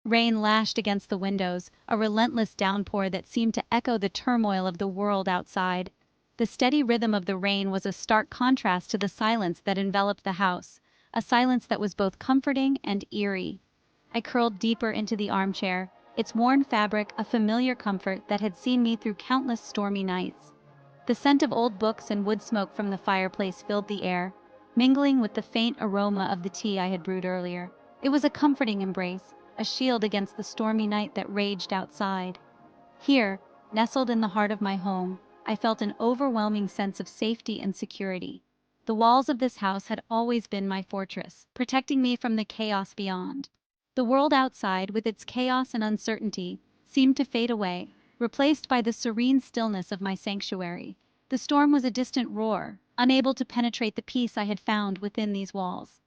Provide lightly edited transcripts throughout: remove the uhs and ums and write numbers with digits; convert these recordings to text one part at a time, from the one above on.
Rain lashed against the windows, a relentless downpour that seemed to echo the turmoil of the world outside. The steady rhythm of the rain was a stark contrast to the silence that enveloped the house, a silence that was both comforting and eerie. I curled deeper into the armchair, its worn fabric a familiar comfort that had seen me through countless stormy nights. The scent of old books and wood smoke from the fireplace filled the air, mingling with the faint aroma of the tea I had brewed earlier. It was a comforting embrace, a shield against the stormy night that raged outside. Here, nestled in the heart of my home, I felt an overwhelming sense of safety and security. The walls of this house had always been my fortress, protecting me from the chaos beyond. The world outside, with its chaos and uncertainty, seemed to fade away, replaced by the serene stillness of my sanctuary. The storm was a distant roar, unable to penetrate the peace I had found within these walls.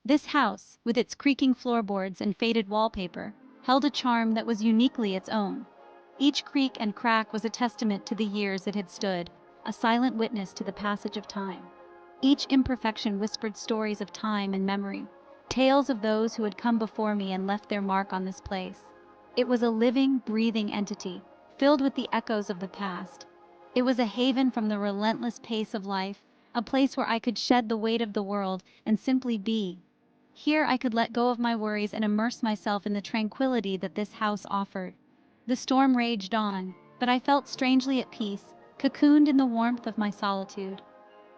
This house, with its creaking floorboards and faded wallpaper, held a charm that was uniquely its own. Each creak and crack was a testament to the years it had stood, a silent witness to the passage of time. Each imperfection whispered stories of time and memory, tales of those who had come before me and left their mark on this place. It was a living, breathing entity, filled with the echoes of the past. It was a haven from the relentless pace of life, a place where I could shed the weight of the world and simply be. Here I could let go of my worries and immerse myself in the tranquility that this house offered. The storm raged on, but I felt strangely at peace, cocooned in the warmth of my solitude.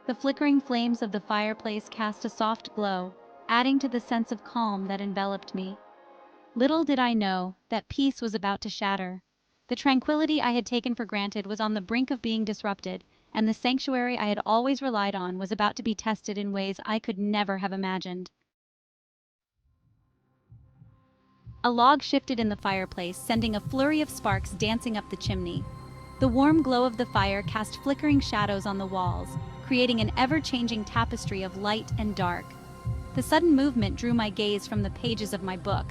The flickering flames of the fireplace cast a soft glow, adding to the sense of calm that enveloped me. Little did I know that peace was about to shatter. The tranquility I had taken for granted was on the brink of being disrupted, and the sanctuary I had always relied on was about to be tested in ways I could never have imagined. A log shifted in the fireplace, sending a flurry of sparks dancing up the chimney. The warm glow of the fire cast flickering shadows on the walls, creating an ever-changing tapestry of light and dark. The sudden movement drew my gaze from the pages of my book.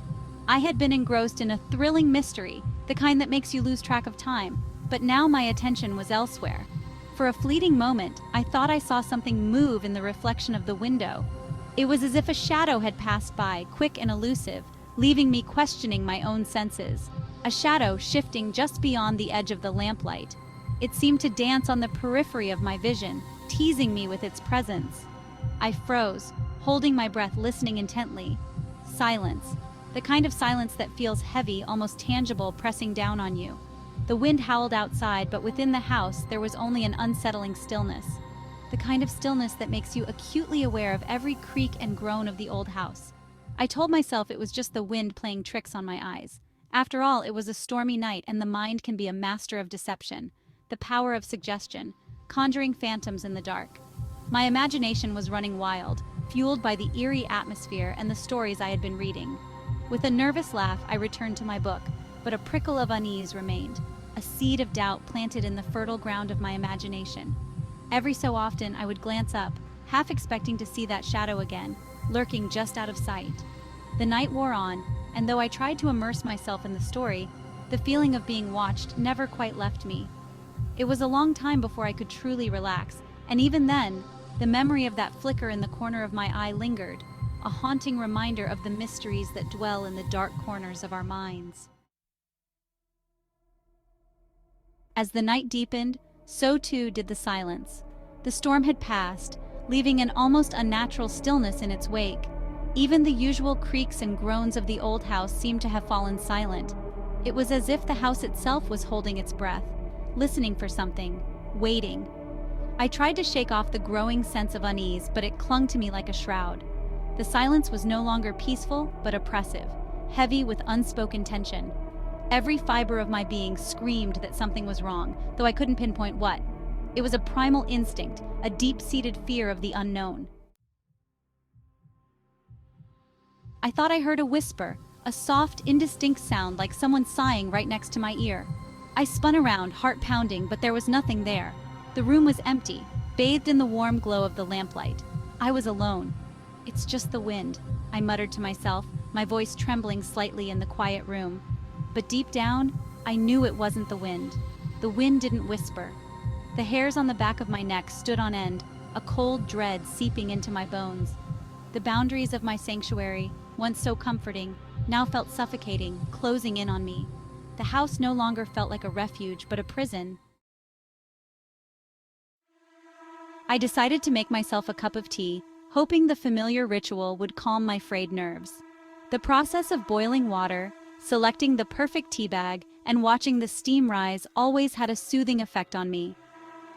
I had been engrossed in a thrilling mystery, the kind that makes you lose track of time, but now my attention was elsewhere. For a fleeting moment, I thought I saw something move in the reflection of the window. It was as if a shadow had passed by, quick and elusive, leaving me questioning my own senses. A shadow shifting just beyond the edge of the lamplight. It seemed to dance on the periphery of my vision, teasing me with its presence. I froze, holding my breath, listening intently. Silence. The kind of silence that feels heavy, almost tangible, pressing down on you. The wind howled outside, but within the house there was only an unsettling stillness. The kind of stillness that makes you acutely aware of every creak and groan of the old house. I told myself it was just the wind playing tricks on my eyes. After all, it was a stormy night, and the mind can be a master of deception, the power of suggestion, conjuring phantoms in the dark. My imagination was running wild, fueled by the eerie atmosphere and the stories I had been reading. With a nervous laugh, I returned to my book, but a prickle of unease remained, a seed of doubt planted in the fertile ground of my imagination. Every so often, I would glance up, half expecting to see that shadow again, lurking just out of sight. The night wore on, and though I tried to immerse myself in the story, the feeling of being watched never quite left me. It was a long time before I could truly relax, and even then, the memory of that flicker in the corner of my eye lingered, a haunting reminder of the mysteries that dwell in the dark corners of our minds. As the night deepened, so too did the silence. The storm had passed, leaving an almost unnatural stillness in its wake. Even the usual creaks and groans of the old house seemed to have fallen silent. It was as if the house itself was holding its breath, listening for something, waiting. I tried to shake off the growing sense of unease, but it clung to me like a shroud. The silence was no longer peaceful, but oppressive, heavy with unspoken tension. Every fiber of my being screamed that something was wrong, though I couldn't pinpoint what. It was a primal instinct, a deep-seated fear of the unknown. I thought I heard a whisper, a soft, indistinct sound like someone sighing right next to my ear. I spun around, heart pounding, but there was nothing there. The room was empty, bathed in the warm glow of the lamplight. I was alone. "It's just the wind," I muttered to myself, my voice trembling slightly in the quiet room. But deep down, I knew it wasn't the wind. The wind didn't whisper. The hairs on the back of my neck stood on end, a cold dread seeping into my bones. The boundaries of my sanctuary, once so comforting, now felt suffocating, closing in on me. The house no longer felt like a refuge, but a prison. I decided to make myself a cup of tea, hoping the familiar ritual would calm my frayed nerves. The process of boiling water, selecting the perfect tea bag, and watching the steam rise always had a soothing effect on me.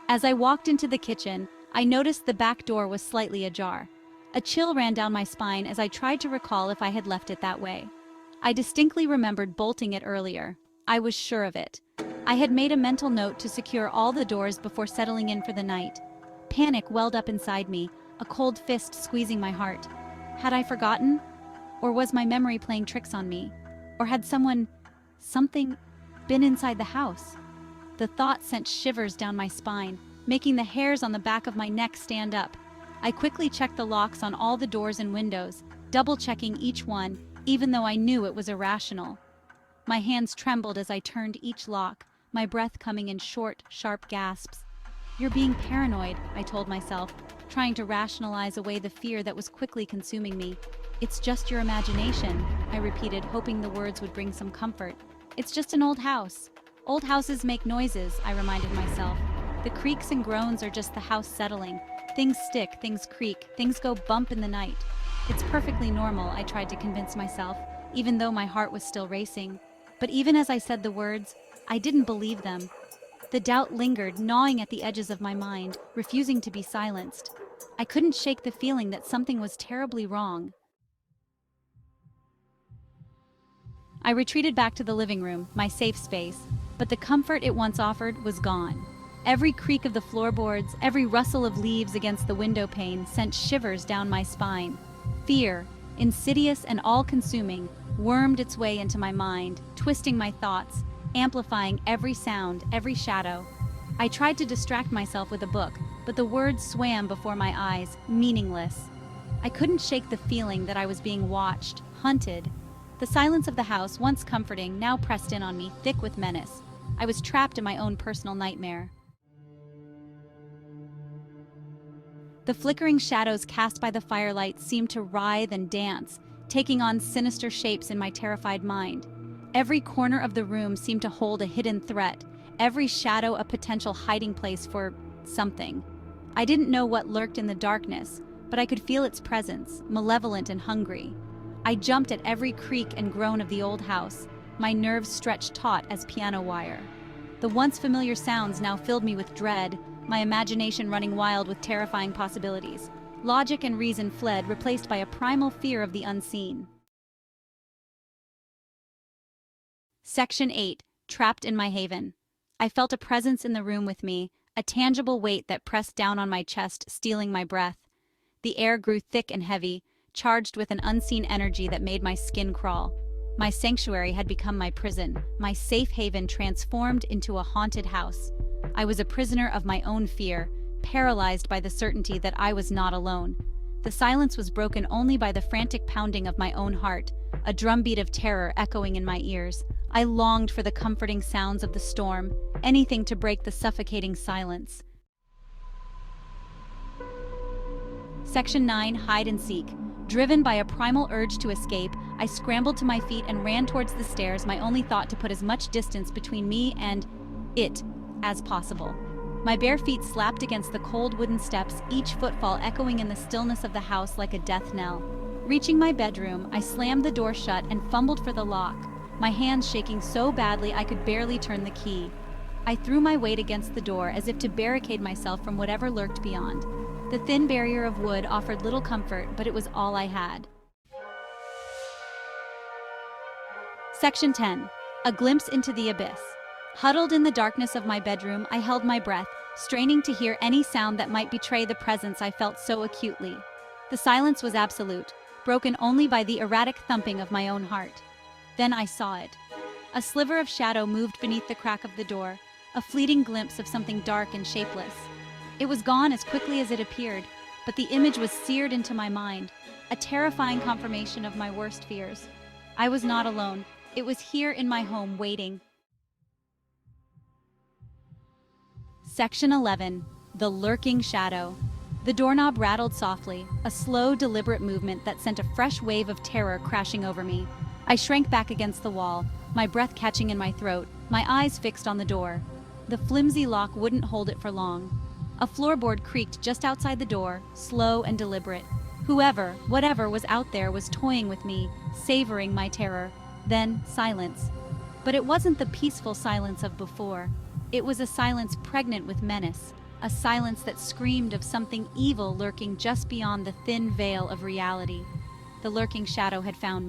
As I walked into the kitchen, I noticed the back door was slightly ajar. A chill ran down my spine as I tried to recall if I had left it that way. I distinctly remembered bolting it earlier. I was sure of it. I had made a mental note to secure all the doors before settling in for the night. Panic welled up inside me, a cold fist squeezing my heart. Had I forgotten? Or was my memory playing tricks on me? Or had something, been inside the house? The thought sent shivers down my spine, making the hairs on the back of my neck stand up. I quickly checked the locks on all the doors and windows, double-checking each one, even though I knew it was irrational. My hands trembled as I turned each lock, my breath coming in short, sharp gasps. "You're being paranoid," I told myself, trying to rationalize away the fear that was quickly consuming me. "It's just your imagination," I repeated, hoping the words would bring some comfort. "It's just an old house. Old houses make noises," I reminded myself. "The creaks and groans are just the house settling. Things stick, things creak, things go bump in the night. It's perfectly normal," I tried to convince myself, even though my heart was still racing. But even as I said the words, I didn't believe them. The doubt lingered, gnawing at the edges of my mind, refusing to be silenced. I couldn't shake the feeling that something was terribly wrong. I retreated back to the living room, my safe space, but the comfort it once offered was gone. Every creak of the floorboards, every rustle of leaves against the window pane sent shivers down my spine. Fear, insidious and all-consuming, wormed its way into my mind, twisting my thoughts, amplifying every sound, every shadow. I tried to distract myself with a book, but the words swam before my eyes, meaningless. I couldn't shake the feeling that I was being watched, hunted. The silence of the house, once comforting, now pressed in on me, thick with menace. I was trapped in my own personal nightmare. The flickering shadows cast by the firelight seemed to writhe and dance, taking on sinister shapes in my terrified mind. Every corner of the room seemed to hold a hidden threat, every shadow a potential hiding place for something. I didn't know what lurked in the darkness, but I could feel its presence, malevolent and hungry. I jumped at every creak and groan of the old house, my nerves stretched taut as piano wire. The once familiar sounds now filled me with dread, my imagination running wild with terrifying possibilities. Logic and reason fled, replaced by a primal fear of the unseen. Section 8. Trapped in my haven. I felt a presence in the room with me, a tangible weight that pressed down on my chest, stealing my breath. The air grew thick and heavy, charged with an unseen energy that made my skin crawl. My sanctuary had become my prison, my safe haven transformed into a haunted house. I was a prisoner of my own fear, paralyzed by the certainty that I was not alone. The silence was broken only by the frantic pounding of my own heart, a drumbeat of terror echoing in my ears. I longed for the comforting sounds of the storm, anything to break the suffocating silence. Section 9. Hide and Seek. Driven by a primal urge to escape, I scrambled to my feet and ran towards the stairs, my only thought to put as much distance between me and it as possible. My bare feet slapped against the cold wooden steps, each footfall echoing in the stillness of the house like a death knell. Reaching my bedroom, I slammed the door shut and fumbled for the lock, my hands shaking so badly I could barely turn the key. I threw my weight against the door as if to barricade myself from whatever lurked beyond. The thin barrier of wood offered little comfort, but it was all I had. Section 10. A Glimpse into the Abyss. Huddled in the darkness of my bedroom, I held my breath, straining to hear any sound that might betray the presence I felt so acutely. The silence was absolute, broken only by the erratic thumping of my own heart. Then I saw it. A sliver of shadow moved beneath the crack of the door, a fleeting glimpse of something dark and shapeless. It was gone as quickly as it appeared, but the image was seared into my mind, a terrifying confirmation of my worst fears. I was not alone. It was here in my home, waiting. Section 11. The Lurking Shadow. The doorknob rattled softly, a slow, deliberate movement that sent a fresh wave of terror crashing over me. I shrank back against the wall, my breath catching in my throat, my eyes fixed on the door. The flimsy lock wouldn't hold it for long. A floorboard creaked just outside the door, slow and deliberate. Whoever, whatever was out there was toying with me, savoring my terror. Then, silence. But it wasn't the peaceful silence of before. It was a silence pregnant with menace, a silence that screamed of something evil lurking just beyond the thin veil of reality. The lurking shadow had found me.